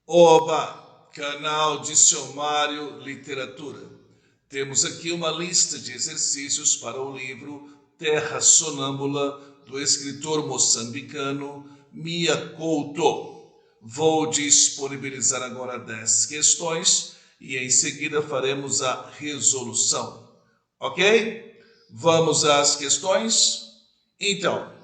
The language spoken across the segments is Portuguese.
Oba, canal Dicionário Literatura. Temos aqui uma lista de exercícios para o livro Terra Sonâmbula, do escritor moçambicano Mia Couto. Vou disponibilizar agora 10 questões e em seguida faremos a resolução. Ok? Vamos às questões? Então,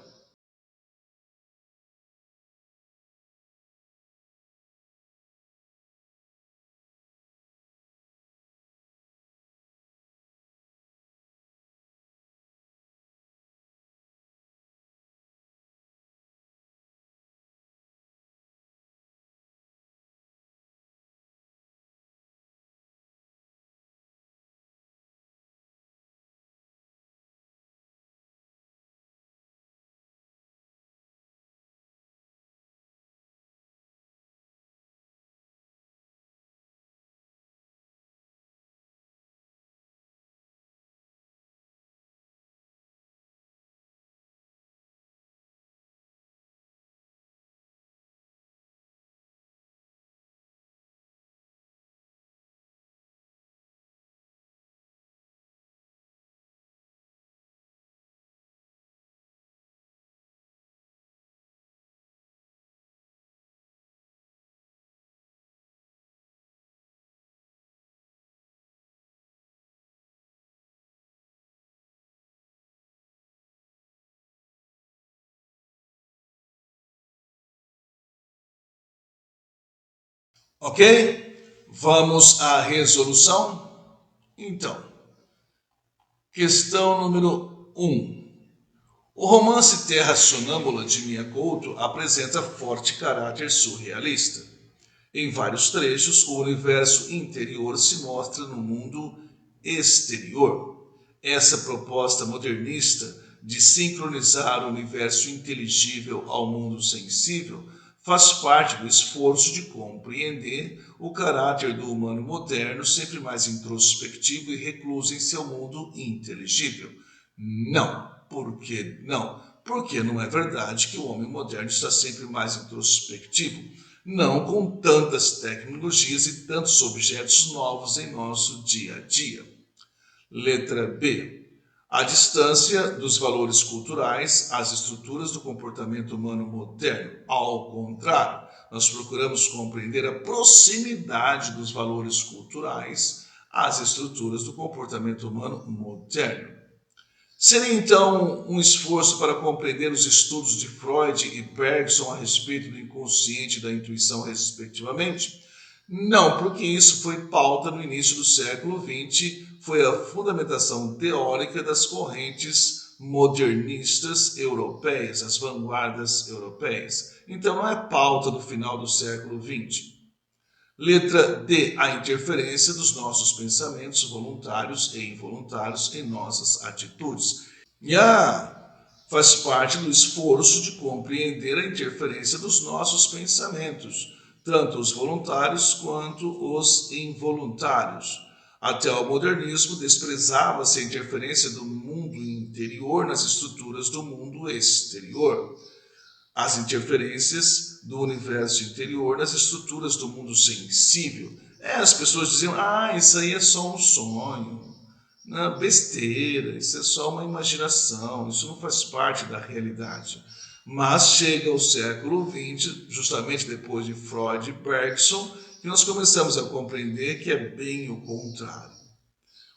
ok? Vamos à resolução? Então, questão número 1. O romance Terra Sonâmbula de Mia Couto apresenta forte caráter surrealista. Em vários trechos, o universo interior se mostra no mundo exterior. Essa proposta modernista de sincronizar o universo inteligível ao mundo sensível faz parte do esforço de compreender o caráter do humano moderno, sempre mais introspectivo e recluso em seu mundo inteligível. Não. Por que não? Porque não é verdade que o homem moderno está sempre mais introspectivo, não com tantas tecnologias e tantos objetos novos em nosso dia a dia. Letra B. A distância dos valores culturais às estruturas do comportamento humano moderno. Ao contrário, nós procuramos compreender a proximidade dos valores culturais às estruturas do comportamento humano moderno. Seria então um esforço para compreender os estudos de Freud e Bergson a respeito do inconsciente e da intuição, respectivamente? Não, porque isso foi pauta no início do século XX, foi a fundamentação teórica das correntes modernistas europeias, as vanguardas europeias. Então não é pauta do final do século XX. Letra D. A interferência dos nossos pensamentos voluntários e involuntários em nossas atitudes. E a faz parte do esforço de compreender a interferência dos nossos pensamentos, tanto os voluntários quanto os involuntários. Até o modernismo desprezava-se a interferência do mundo interior nas estruturas do mundo exterior, as interferências do universo interior nas estruturas do mundo sensível. As pessoas diziam, isso aí é só um sonho, não, besteira, isso é só uma imaginação, isso não faz parte da realidade. Mas chega o século XX, justamente depois de Freud e Bergson, que nós começamos a compreender que é bem o contrário.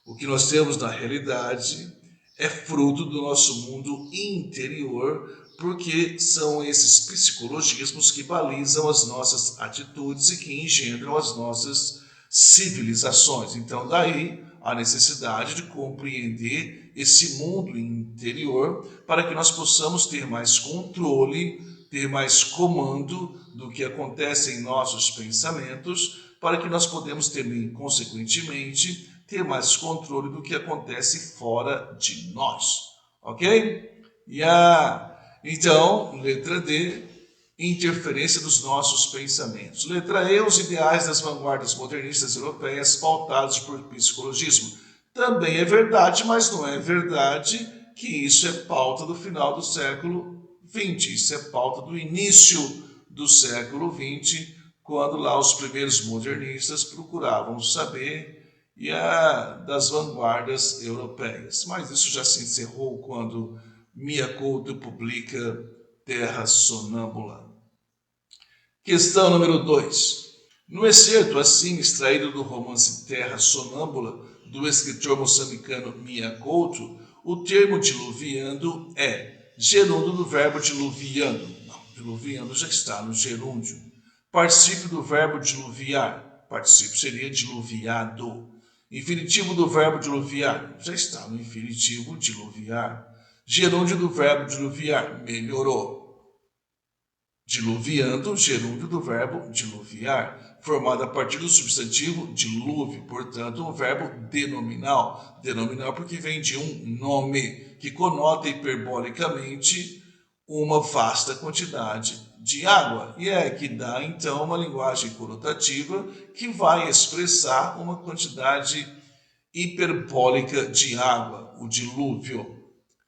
O que nós temos na realidade é fruto do nosso mundo interior, porque são esses psicologismos que balizam as nossas atitudes e que engendram as nossas civilizações. Então, daí a necessidade de compreender esse mundo interior para que nós possamos ter mais controle, ter mais comando do que acontece em nossos pensamentos, para que nós podemos também, consequentemente, ter mais controle do que acontece fora de nós. Ok? Então, letra D, interferência dos nossos pensamentos. Letra E, os ideais das vanguardas modernistas europeias pautados por psicologismo. Também é verdade, mas não é verdade que isso é pauta do final do século XX. Isso é pauta do início do século XX, quando lá os primeiros modernistas procuravam saber das vanguardas europeias. Mas isso já se encerrou quando Mia Couto publica Terra Sonâmbula. Questão número 2. No excerto assim extraído do romance Terra Sonâmbula, do escritor moçambicano Mia Couto, o termo diluviando é gerúndio do verbo diluviando. Não, diluviando já está no gerúndio. Particípio do verbo diluviar. Particípio seria diluviado. Infinitivo do verbo diluviar. Já está no infinitivo diluviar. Gerúndio do verbo diluviar. Melhorou. Diluviando, gerúndio do verbo diluviar, formado a partir do substantivo dilúvio, portanto, um verbo denominal. Denominal porque vem de um nome, que conota hiperbolicamente uma vasta quantidade de água. E é que dá, então, uma linguagem conotativa que vai expressar uma quantidade hiperbólica de água, o dilúvio.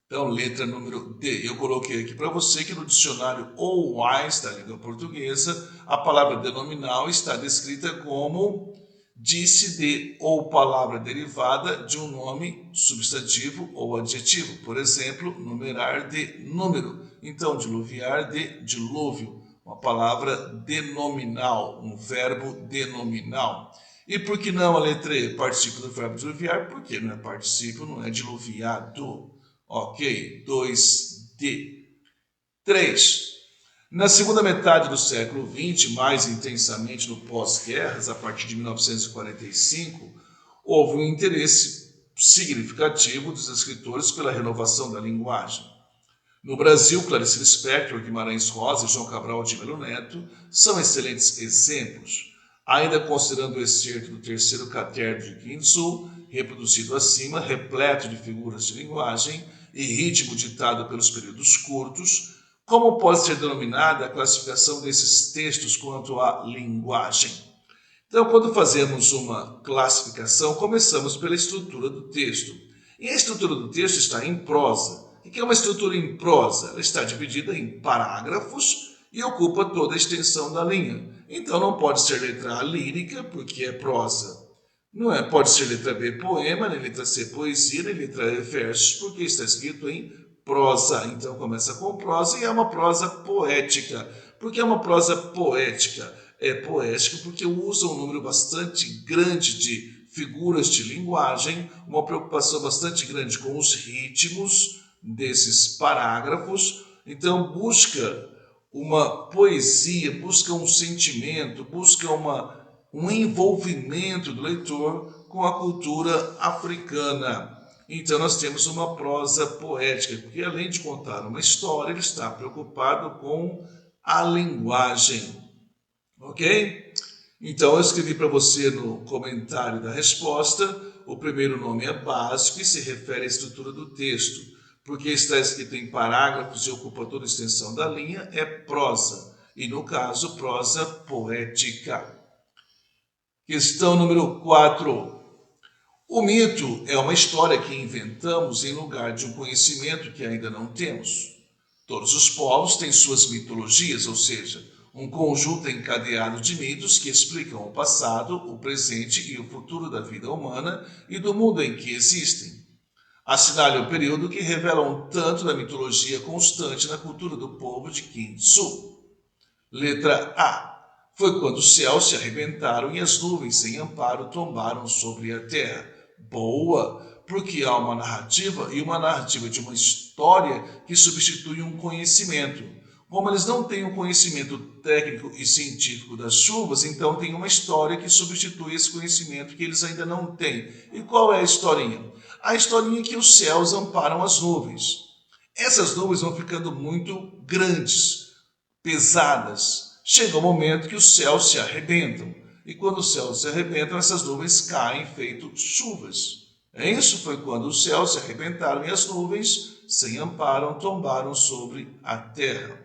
Então, letra número D. Eu coloquei aqui para você que no dicionário OUAIS da língua portuguesa, a palavra denominal está descrita como disse de ou palavra derivada de um nome, substantivo ou adjetivo. Por exemplo, numerar de número. Então, diluviar de dilúvio. Uma palavra denominal, um verbo denominal. E por que não a letra E? Particípio do verbo diluviar? Porque não é particípio, não é diluviado. Ok, 2D. 3. Na segunda metade do século XX, mais intensamente no pós-guerras, a partir de 1945, houve um interesse significativo dos escritores pela renovação da linguagem. No Brasil, Clarice Lispector, Guimarães Rosa e João Cabral de Melo Neto são excelentes exemplos. Ainda considerando o excerto do terceiro caderno de Guinzu, reproduzido acima, repleto de figuras de linguagem e ritmo ditado pelos períodos curtos, como pode ser denominada a classificação desses textos quanto à linguagem? Então, quando fazemos uma classificação, começamos pela estrutura do texto. E a estrutura do texto está em prosa. O que é uma estrutura em prosa? Ela está dividida em parágrafos e ocupa toda a extensão da linha. Então, não pode ser letra A lírica, porque é prosa. Não é, pode ser letra B poema, nem letra C poesia, nem letra E versos, porque está escrito em prosa. Então começa com prosa e é uma prosa poética. Por que é uma prosa poética? É poética porque usa um número bastante grande de figuras de linguagem, uma preocupação bastante grande com os ritmos desses parágrafos. Então busca uma poesia, busca um sentimento, busca um envolvimento do leitor com a cultura africana. Então nós temos uma prosa poética, porque além de contar uma história, ele está preocupado com a linguagem. Ok? Então eu escrevi para você no comentário da resposta, o primeiro nome é básico e se refere à estrutura do texto, porque está escrito em parágrafos e ocupa toda a extensão da linha, é prosa, e no caso, prosa poética. Questão número 4. O mito é uma história que inventamos em lugar de um conhecimento que ainda não temos. Todos os povos têm suas mitologias, ou seja, um conjunto encadeado de mitos que explicam o passado, o presente e o futuro da vida humana e do mundo em que existem. Assinale o período que revela um tanto da mitologia constante na cultura do povo de Kinsu. Letra A. Foi quando os céus se arrebentaram e as nuvens sem amparo tombaram sobre a terra. Boa, porque há uma narrativa e uma narrativa de uma história que substitui um conhecimento. Como eles não têm um conhecimento técnico e científico das chuvas, então tem uma história que substitui esse conhecimento que eles ainda não têm. E qual é a historinha? A historinha é que os céus amparam as nuvens. Essas nuvens vão ficando muito grandes, pesadas. Chega um momento que os céus se arrebentam. E quando os céus se arrebentam, essas nuvens caem feito chuvas. Isso foi quando os céus se arrebentaram e as nuvens, sem amparo, tombaram sobre a terra.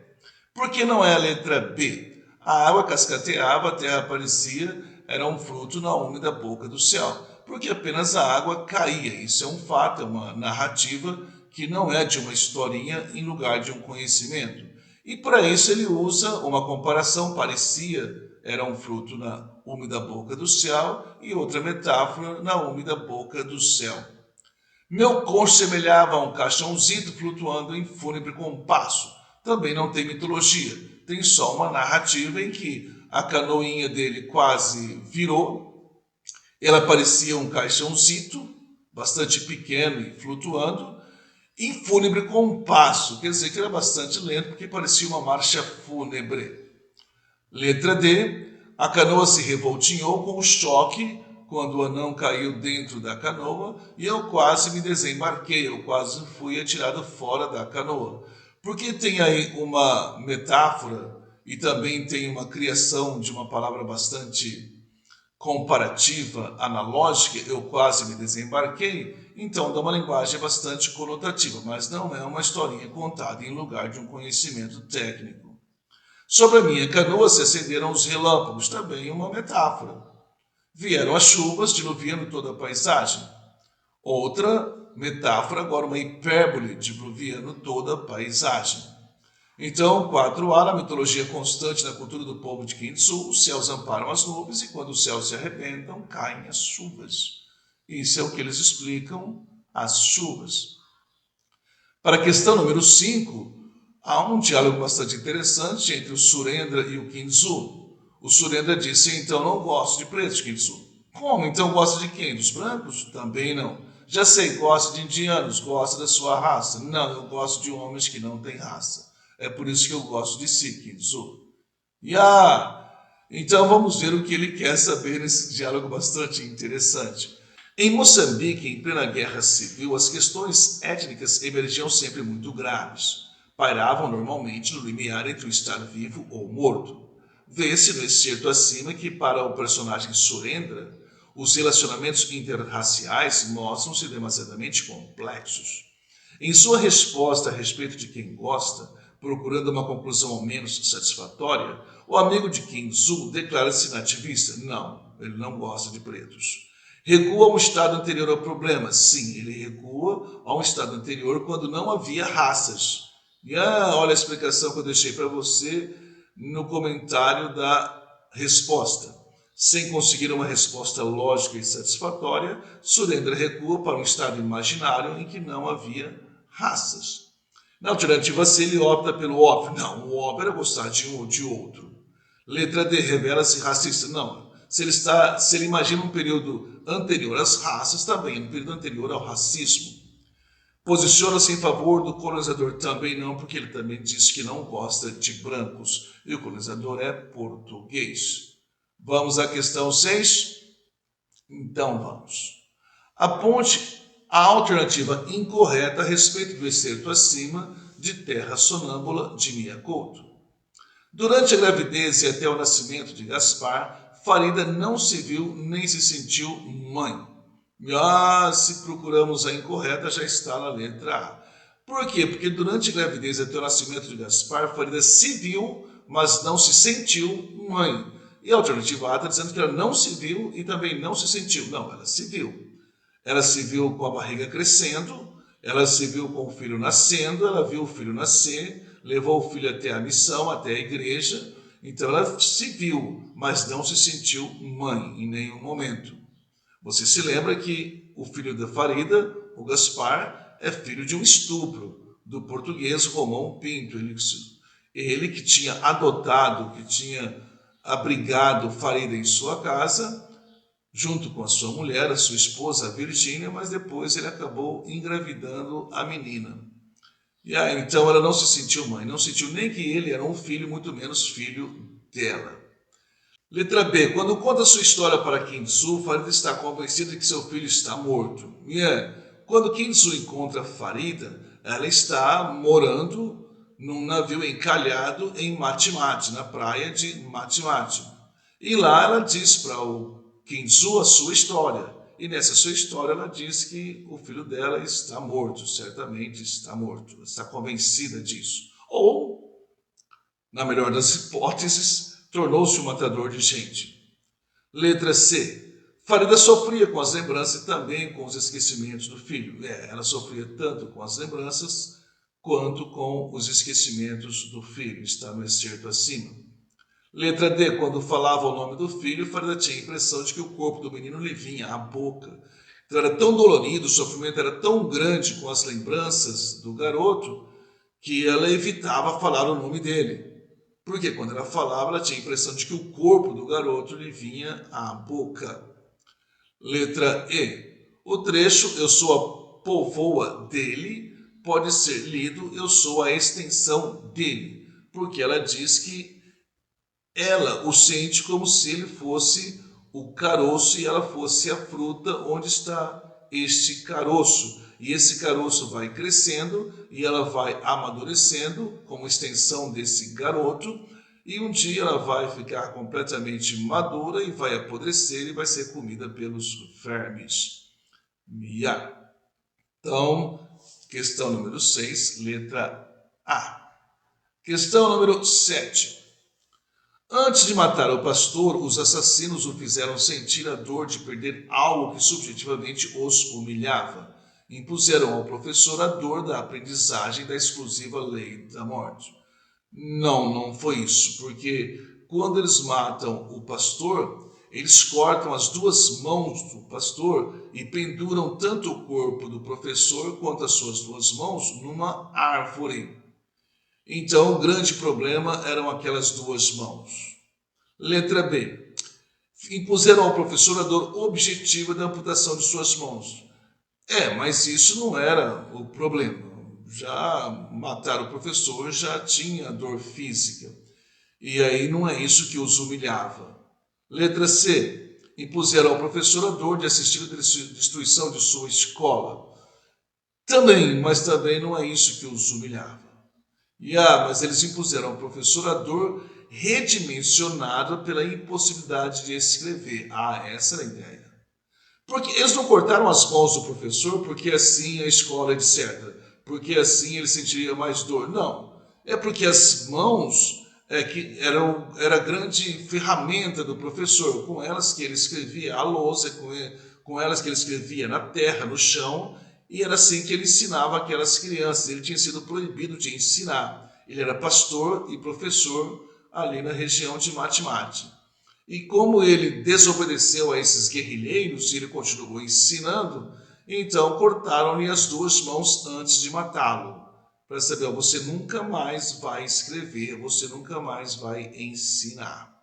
Por que não é a letra B? A água cascateava, a terra aparecia, era um fruto na úmida boca do céu. Porque apenas a água caía. Isso é um fato, é uma narrativa que não é de uma historinha em lugar de um conhecimento. E para isso ele usa uma comparação parecia era um fruto na úmida boca do céu e outra metáfora na úmida boca do céu. Meu concho semelhava a um caixãozito flutuando em fúnebre compasso. Também não tem mitologia, tem só uma narrativa em que a canoinha dele quase virou. Ela parecia um caixãozito, bastante pequeno e flutuando, em fúnebre compasso, quer dizer que era bastante lento, porque parecia uma marcha fúnebre. Letra D. A canoa se revoltinhou com o choque quando o anão caiu dentro da canoa e eu quase me desembarquei, eu quase fui atirado fora da canoa. Porque tem aí uma metáfora e também tem uma criação de uma palavra bastante comparativa, analógica, eu quase me desembarquei, então dá uma linguagem bastante conotativa, mas não é uma historinha contada em lugar de um conhecimento técnico. Sobre a minha canoa se acenderam os relâmpagos, também uma metáfora. Vieram as chuvas, diluviando toda a paisagem. Outra metáfora, agora uma hipérbole, diluviando toda a paisagem. Então, 4A, na mitologia constante da cultura do povo de Kintsu, os céus amparam as nuvens e quando os céus se arrebentam, caem as chuvas. Isso é o que eles explicam, as chuvas. Para a questão número 5, há um diálogo bastante interessante entre o Surendra e o Kintsu. O Surendra disse, então não gosto de pretos, Kintsu. Como? Então gosta de quem? Dos brancos? Também não. Já sei, gosta de indianos, gosta da sua raça. Não, eu gosto de homens que não têm raça. É por isso que eu gosto de si, Kintsu. Então vamos ver o que ele quer saber nesse diálogo bastante interessante. Em Moçambique, em plena guerra civil, as questões étnicas emergiam sempre muito graves. Pairavam normalmente no limiar entre o estar vivo ou morto. Vê-se no excerto acima que, para o personagem Surendra, os relacionamentos interraciais mostram-se demasiadamente complexos. Em sua resposta a respeito de quem gosta, procurando uma conclusão ao menos satisfatória, o amigo de Kintsu declara-se nativista. Não, ele não gosta de pretos. Recua a um estado anterior ao problema. Sim, ele recua a um estado anterior quando não havia raças. Olha a explicação que eu deixei para você no comentário da resposta. Sem conseguir uma resposta lógica e satisfatória, Surendra recua para um estado imaginário em que não havia raças. Na alternativa C, ele opta pelo óbvio. Não, o óbvio era gostar de um ou de outro. Letra D, revela-se racista. Não, se ele imagina um período anterior às raças, também um período anterior ao racismo. Posiciona-se em favor do colonizador, também não, porque ele também diz que não gosta de brancos. E o colonizador é português. Vamos à questão 6? Então vamos. Aponte a alternativa incorreta a respeito do excerto acima de Terra Sonâmbula de Mia Couto. Durante a gravidez e até o nascimento de Gaspar, Farida não se viu nem se sentiu mãe. Se procuramos a incorreta, já está na letra A. Por quê? Porque durante a gravidez e até o nascimento de Gaspar, Farida se viu, mas não se sentiu mãe. E a alternativa A está dizendo que ela não se viu e também não se sentiu. Não, ela se viu. Ela se viu com a barriga crescendo, ela se viu com o filho nascendo, ela viu o filho nascer, levou o filho até a missão, até a igreja. Então ela se viu, mas não se sentiu mãe em nenhum momento. Você se lembra que o filho da Farida, o Gaspar, é filho de um estupro do português Romão Pinto. Ele que tinha adotado, que tinha abrigado Farida em sua casa, junto com a sua mulher, a sua esposa, a Virgínia, mas depois ele acabou engravidando a menina. Então ela não se sentiu mãe, não sentiu nem que ele era um filho, muito menos filho dela. Letra B. Quando conta sua história para Kintsu, Farida está convencida de que seu filho está morto. Quando Kintsu encontra Farida, ela está morando num navio encalhado em Matimati, na praia de Matimati. E lá ela diz para o Kintsu a sua história. E nessa sua história ela diz que o filho dela está morto, certamente está morto. Ela está convencida disso. Ou, na melhor das hipóteses, tornou-se um matador de gente. Letra C. Farida sofria com as lembranças e também com os esquecimentos do filho. Ela sofria tanto com as lembranças quanto com os esquecimentos do filho. Está no excerto acima. Letra D, quando falava o nome do filho, Farida tinha a impressão de que o corpo do menino lhe vinha à boca. Então era tão dolorido, o sofrimento era tão grande com as lembranças do garoto, que ela evitava falar o nome dele. Porque quando ela falava, ela tinha a impressão de que o corpo do garoto lhe vinha à boca. Letra E. O trecho "eu sou a povoa dele" pode ser lido "eu sou a extensão dele", porque ela diz que ela o sente como se ele fosse o caroço e ela fosse a fruta onde está este caroço. E esse caroço vai crescendo e ela vai amadurecendo como extensão desse garoto. E um dia ela vai ficar completamente madura e vai apodrecer e vai ser comida pelos vermes. Mia. Então, questão número 6, letra A. Questão número 7. Antes de matar o pastor, os assassinos o fizeram sentir a dor de perder algo que subjetivamente os humilhava. Impuseram ao professor a dor da aprendizagem da exclusiva lei da morte. Não foi isso, porque quando eles matam o pastor, eles cortam as duas mãos do pastor e penduram tanto o corpo do professor quanto as suas duas mãos numa árvore. Então, o grande problema eram aquelas duas mãos. Letra B. Impuseram ao professor a dor objetiva da amputação de suas mãos. Mas isso não era o problema. Já matar o professor já tinha dor física. E aí não é isso que os humilhava. Letra C. Impuseram ao professor a dor de assistir à destruição de sua escola. Mas também não é isso que os humilhava. Mas eles impuseram ao professor a dor redimensionada pela impossibilidade de escrever. Essa era a ideia. Porque eles não cortaram as mãos do professor porque assim a escola, etc. Porque assim ele sentiria mais dor. Não. É porque as mãos que era a grande ferramenta do professor. Com elas que ele escrevia a lousa, com elas que ele escrevia na terra, no chão. E era assim que ele ensinava aquelas crianças. Ele tinha sido proibido de ensinar. Ele era pastor e professor ali na região de Mate-Mate. E como ele desobedeceu a esses guerrilheiros e ele continuou ensinando, então cortaram-lhe as duas mãos antes de matá-lo. Para saber, você nunca mais vai escrever, você nunca mais vai ensinar.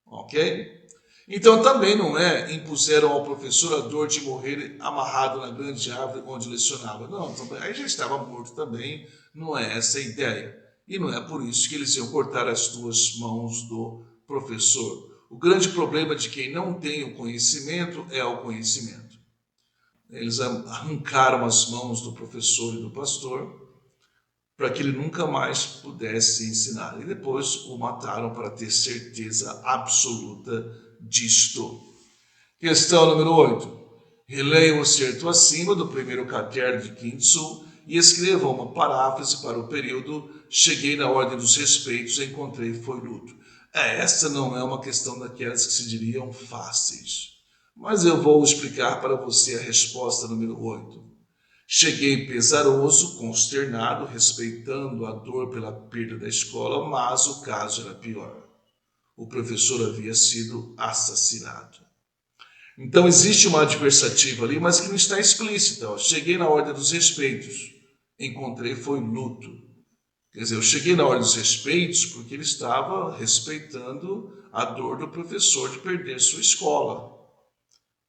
Ok? Então também não impuseram ao professor a dor de morrer amarrado na grande árvore onde lecionava. Não, aí já estava morto também, não é essa a ideia. E não é por isso que eles iam cortar as duas mãos do professor. O grande problema de quem não tem o conhecimento é o conhecimento. Eles arrancaram as mãos do professor e do pastor para que ele nunca mais pudesse ensinar. E depois o mataram para ter certeza absoluta disto. Questão número 8. Releia o excerto acima do primeiro caderno de Kintsu e escreva uma paráfrase para o período "cheguei na ordem dos respeitos, encontrei foi luto". Essa não é uma questão daquelas que se diriam fáceis. Mas eu vou explicar para você a resposta número 8. Cheguei pesaroso, consternado, respeitando a dor pela perda da escola, mas o caso era pior. O professor havia sido assassinado. Então existe uma adversativa ali, mas que não está explícita. Cheguei na ordem dos respeitos, encontrei foi luto. Quer dizer, eu cheguei na ordem dos respeitos porque ele estava respeitando a dor do professor de perder sua escola.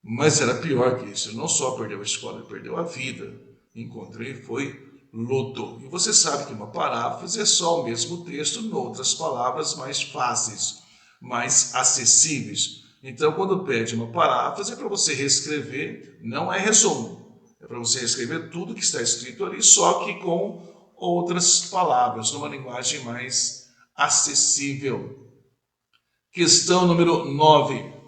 Mas era pior que isso, ele não só perdeu a escola, ele perdeu a vida. Encontrei foi luto. E você sabe que uma paráfrase é só o mesmo texto, em outras palavras mais fáceis, mais acessíveis. Então, quando pede uma paráfrase, é para você reescrever, não é resumo. É para você reescrever tudo que está escrito ali, só que com outras palavras, numa linguagem mais acessível. Questão número 9.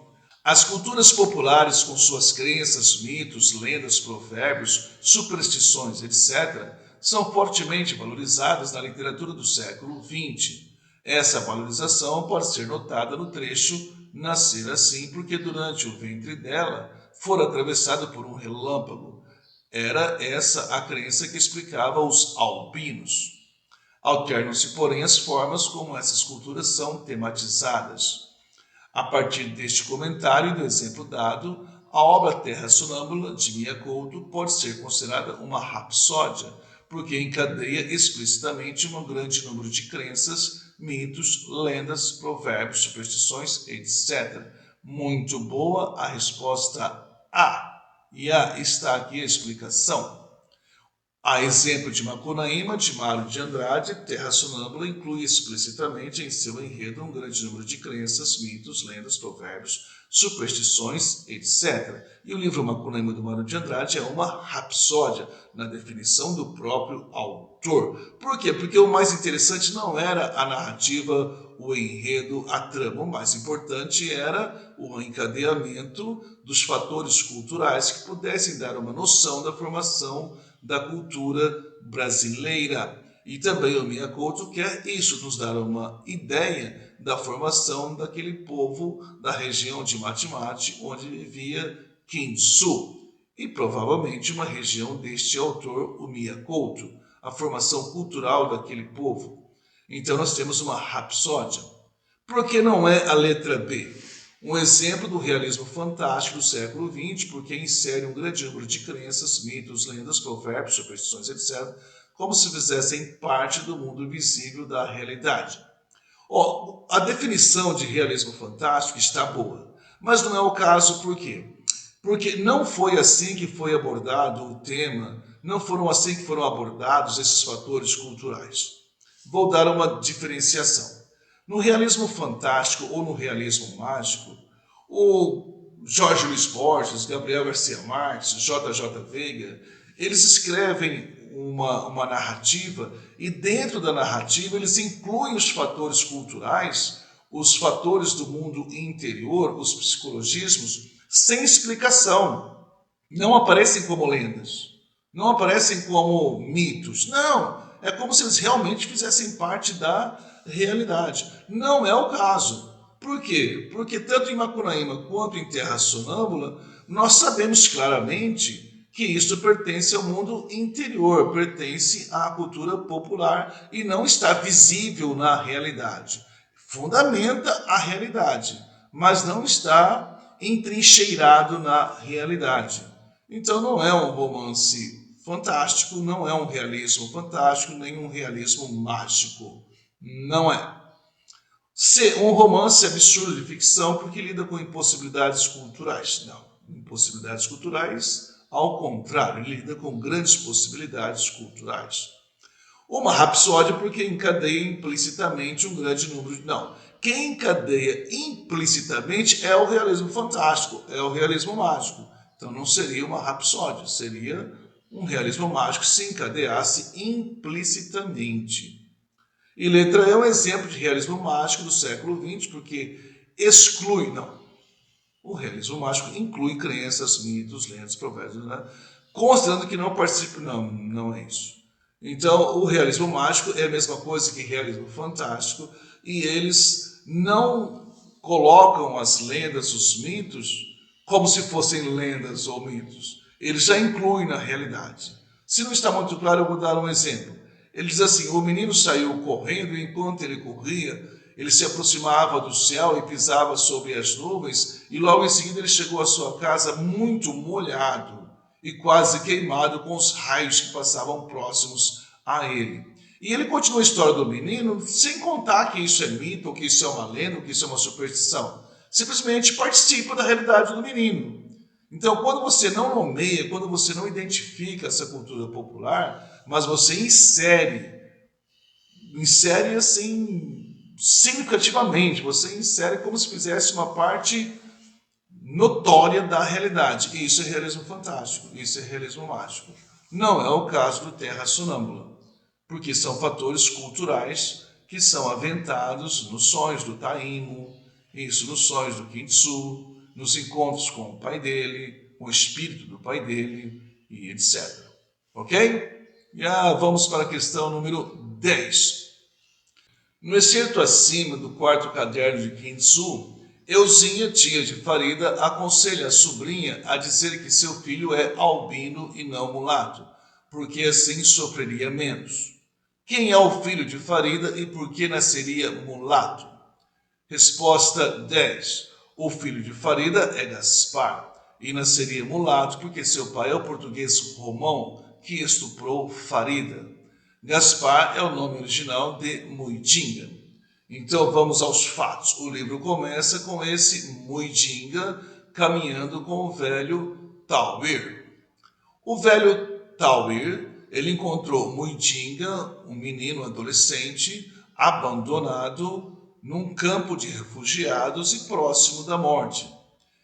As culturas populares, com suas crenças, mitos, lendas, provérbios, superstições, etc., são fortemente valorizadas na literatura do século XX. Essa valorização pode ser notada no trecho "nascer assim porque durante o ventre dela fora atravessado por um relâmpago". Era essa a crença que explicava os albinos. Alternam-se, porém, as formas como essas culturas são tematizadas. A partir deste comentário e do exemplo dado, a obra Terra Sonâmbula, de Mia Couto, pode ser considerada uma rapsódia, porque encadeia explicitamente um grande número de crenças, mitos, lendas, provérbios, superstições, etc. Muito boa a resposta A. E está aqui a explicação. A exemplo de Macunaíma, de Mário de Andrade, Terra Sonâmbula inclui explicitamente em seu enredo um grande número de crenças, mitos, lendas, provérbios, superstições, etc. E o livro Macunaíma do Mário de Andrade é uma rapsódia, na definição do próprio autor. Por quê? Porque o mais interessante não era a narrativa, o enredo, a trama. O mais importante era o encadeamento dos fatores culturais que pudessem dar uma noção da formação da cultura brasileira. E também o Mia Couto quer isso, nos dar uma ideia da formação daquele povo da região de Mate-Mate, onde vivia Quinçu, e provavelmente uma região deste autor, o Mia Couto, a formação cultural daquele povo. Então nós temos uma rapsódia. Por que não é a letra B? Um exemplo do realismo fantástico do século XX, porque insere um grande número de crenças, mitos, lendas, provérbios, superstições, etc., como se fizessem parte do mundo visível da realidade. A definição de realismo fantástico está boa, mas não é o caso por quê? Porque não foi assim que foi abordado o tema, não foram assim que foram abordados esses fatores culturais. Vou dar uma diferenciação. No realismo fantástico ou no realismo mágico, o Jorge Luiz Borges, Gabriel Garcia Marques, J.J. Veiga, eles escrevem uma narrativa e dentro da narrativa eles incluem os fatores culturais, os fatores do mundo interior, os psicologismos, sem explicação. Não aparecem como lendas, não aparecem como mitos, não. É como se eles realmente fizessem parte da realidade. Não é o caso. Por quê? Porque tanto em Macunaíma quanto em Terra Sonâmbula, nós sabemos claramente que isso pertence ao mundo interior, pertence à cultura popular e não está visível na realidade. Fundamenta a realidade, mas não está entrincheirado na realidade. Então não é um romance fantástico, não é um realismo fantástico, nem um realismo mágico. Não é. Um romance absurdo de ficção porque lida com impossibilidades culturais. Não. Impossibilidades culturais, ao contrário, lida com grandes possibilidades culturais. Uma rapsódia porque encadeia implicitamente um grande número de... Não. Quem encadeia implicitamente é o realismo fantástico, é o realismo mágico. Então não seria uma rapsódia, seria um realismo mágico se encadeasse implicitamente. E letra E é um exemplo de realismo mágico do século XX, porque exclui, não. O realismo mágico inclui crenças, mitos, lendas, provérbios, né? Considerando que não participa, não é isso. Então, o realismo mágico é a mesma coisa que realismo fantástico, e eles não colocam as lendas, os mitos, como se fossem lendas ou mitos. Eles já incluem na realidade. Se não está muito claro, eu vou dar um exemplo. Ele diz assim: o menino saiu correndo e enquanto ele corria, ele se aproximava do céu e pisava sobre as nuvens e logo em seguida ele chegou à sua casa muito molhado e quase queimado com os raios que passavam próximos a ele. E ele continua a história do menino sem contar que isso é mito, ou que isso é uma lenda, ou que isso é uma superstição. Simplesmente participa da realidade do menino. Então, quando você não nomeia, quando você não identifica essa cultura popular, mas você insere assim, significativamente, você insere como se fizesse uma parte notória da realidade. E isso é realismo fantástico, isso é realismo mágico. Não é o caso do Terra Sonâmbula, porque são fatores culturais que são aventados nos sonhos do Taímo, isso nos sonhos do Kintsu, nos encontros com o pai dele, com o espírito do pai dele e etc. Ok? Já vamos para a questão número 10. No excerto acima do quarto caderno de Kintsu, Euzinha, tia de Farida, aconselha a sobrinha a dizer que seu filho é albino e não mulato, porque assim sofreria menos. Quem é o filho de Farida e por que nasceria mulato? Resposta 10. O filho de Farida é Gaspar e nasceria mulato porque seu pai é o português Romão que estuprou Farida. Gaspar é o nome original de Muidinga. Então vamos aos fatos. O livro começa com esse Muidinga caminhando com o velho Tauir. O velho Tauir, ele encontrou Muidinga, um menino adolescente, abandonado num campo de refugiados e próximo da morte.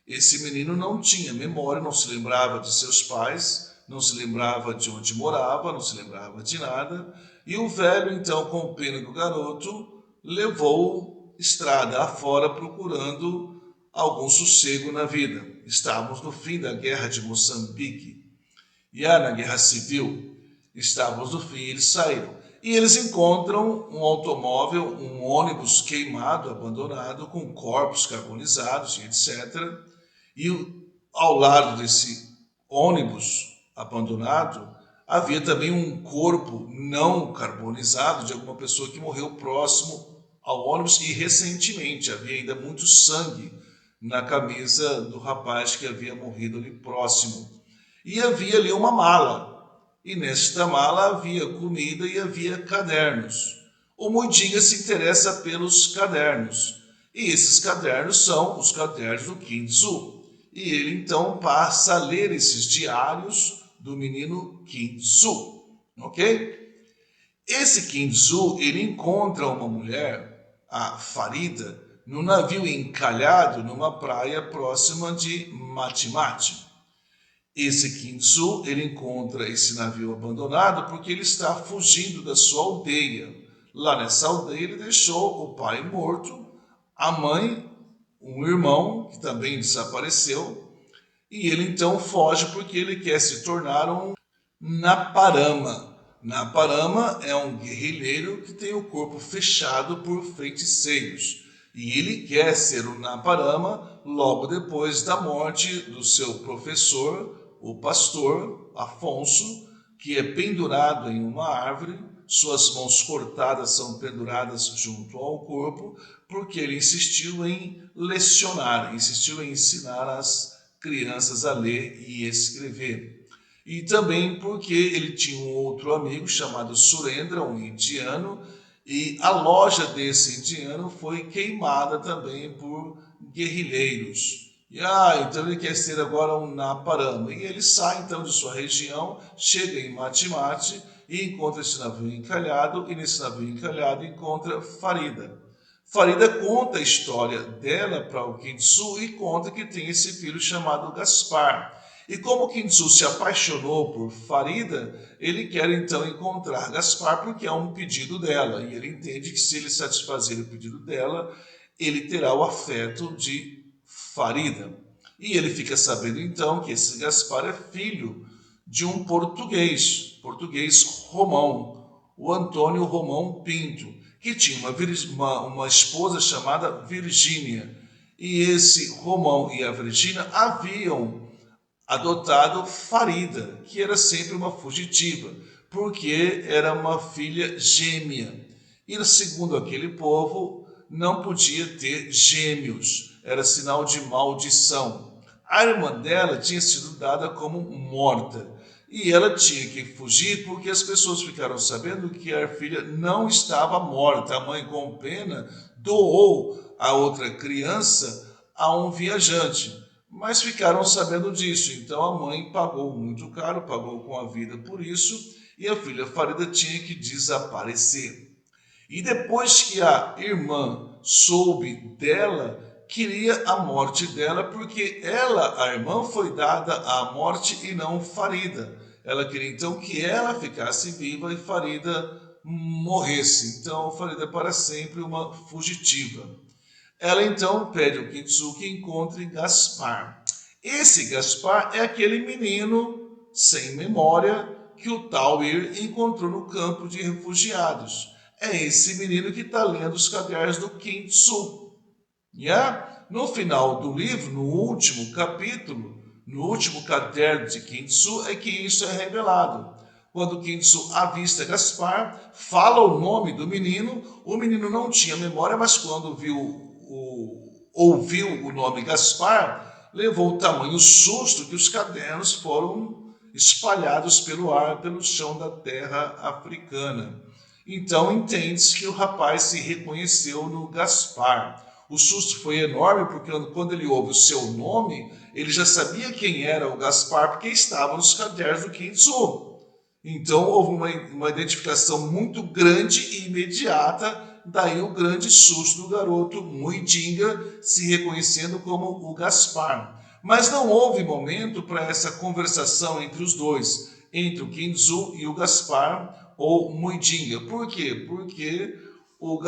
Esse menino não tinha memória, não se lembrava de seus pais, não se lembrava de onde morava, não se lembrava de nada. E o velho, então, com pena do garoto, levou estrada afora procurando algum sossego na vida. Estávamos no fim da guerra de Moçambique. E na guerra civil, estávamos no fim, eles saíram. E eles encontram um automóvel, um ônibus queimado, abandonado, com corpos carbonizados e etc. E ao lado desse ônibus abandonado, havia também um corpo não carbonizado de alguma pessoa que morreu próximo ao ônibus e recentemente havia ainda muito sangue na camisa do rapaz que havia morrido ali próximo. E havia ali uma mala. E nesta mala havia comida e havia cadernos. O Muidinga se interessa pelos cadernos. E esses cadernos são os cadernos do Kinzu. E ele então passa a ler esses diários do menino Kinzu. Ok? Esse Kinzu, ele encontra uma mulher, a Farida, num navio encalhado numa praia próxima de Mati-Mati. Esse Kinzu, ele encontra esse navio abandonado porque ele está fugindo da sua aldeia. Lá nessa aldeia ele deixou o pai morto, a mãe, um irmão que também desapareceu, e ele então foge porque ele quer se tornar um Naparama. Naparama é um guerrilheiro que tem o corpo fechado por feiticeiros. E ele quer ser o Naparama logo depois da morte do seu professor, o pastor Afonso, que é pendurado em uma árvore, suas mãos cortadas são penduradas junto ao corpo, porque ele insistiu em lecionar, insistiu em ensinar as crianças a ler e escrever. E também porque ele tinha um outro amigo chamado Surendra, um indiano, e a loja desse indiano foi queimada também por guerrilheiros. E então ele quer ser agora um Naparama. E ele sai então de sua região, chega em Mati-Mati e encontra esse navio encalhado, e nesse navio encalhado encontra Farida. Farida conta a história dela para o Kinzu e conta que tem esse filho chamado Gaspar. E como Kinzu se apaixonou por Farida, ele quer então encontrar Gaspar porque é um pedido dela. E ele entende que se ele satisfazer o pedido dela, ele terá o afeto de Farida. E ele fica sabendo então que esse Gaspar é filho de um português Romão, o Antônio Romão Pinto, que tinha uma esposa chamada Virgínia. E esse Romão e a Virgínia haviam adotado Farida, que era sempre uma fugitiva, porque era uma filha gêmea. E segundo aquele povo, não podia ter gêmeos, era sinal de maldição. A irmã dela tinha sido dada como morta e ela tinha que fugir porque as pessoas ficaram sabendo que a filha não estava morta. A mãe, com pena, doou a outra criança a um viajante, mas ficaram sabendo disso. Então a mãe pagou muito caro, pagou com a vida por isso, e a filha Farida tinha que desaparecer. E depois que a irmã soube dela, queria a morte dela, porque ela, a irmã, foi dada à morte e não Farida. Ela queria então que ela ficasse viva e Farida morresse. Então Farida para sempre uma fugitiva. Ela então pede ao Kinzu que encontre Gaspar. Esse Gaspar é aquele menino sem memória que o Tauir encontrou no campo de refugiados. É esse menino que está lendo os cadernos do Kinzu. Yeah? No final do livro, no último capítulo, no último caderno de Kinzu, é que isso é revelado. Quando Kintsu avista Gaspar, fala o nome do menino. O menino não tinha memória, mas quando ouviu o nome Gaspar, levou o tamanho susto que os cadernos foram espalhados pelo ar, pelo chão da terra africana. Então entende-se que o rapaz se reconheceu no Gaspar. O susto foi enorme porque quando ele ouve o seu nome, ele já sabia quem era o Gaspar porque estava nos cadernos do Kintsu. Então houve uma identificação muito grande e imediata, daí o grande susto do garoto Muidinga se reconhecendo como o Gaspar. Mas não houve momento para essa conversação entre os dois, entre o Kintsu e o Gaspar ou Muidinga. Por quê? Porque o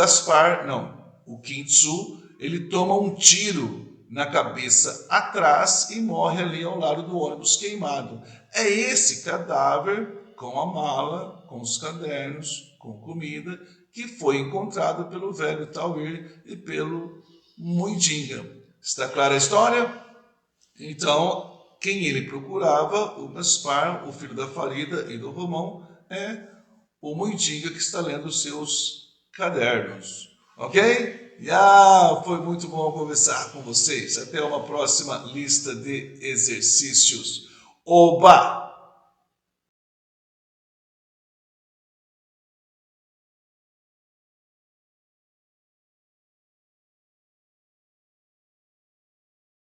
Kintsu, ele toma um tiro na cabeça atrás e morre ali ao lado do ônibus queimado. É esse cadáver com a mala, com os cadernos, com comida, que foi encontrado pelo velho Tauir e pelo Muidinga. Está clara a história? Então, quem ele procurava, o Gaspar, o filho da Farida e do Romão, é o Muidinga que está lendo os seus cadernos. Ok? Foi muito bom conversar com vocês. Até uma próxima lista de exercícios. Oba!